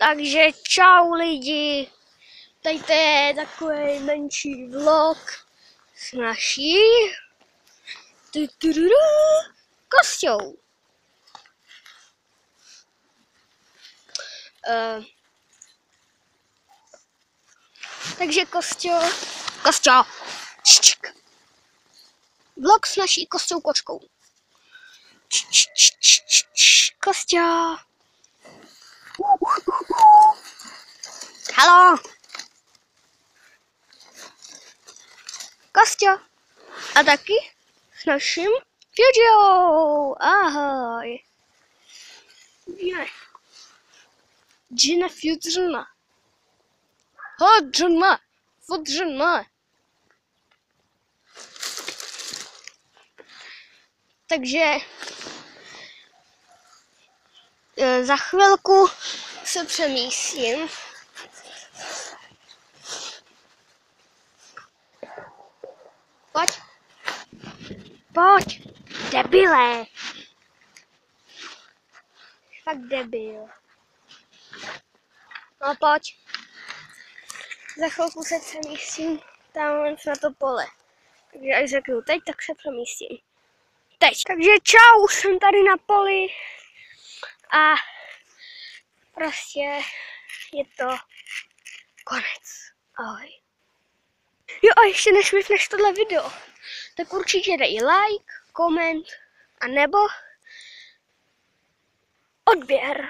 Takže čau lidi, tady to je takový menší vlog s naší Kosťou. Takže Kosťo, vlog s naší Kosťou kočkou. Kosťo. Haló. Kosťo. A taky s naším Fujiou. Ahoj. Gina Fujiona. Fujiona. Takže za chvilku se přemístím. Pojď, debile. Fakt debil. No pojď. Za chvilku se přemístím tam na to pole. Takže až řeknu teď, tak se přemístím. Teď. Takže čau, jsem tady na poli a prostě je to konec. Ahoj. Jo a ještě než vypneš tohle video, tak určitě dej like, koment a nebo odběr.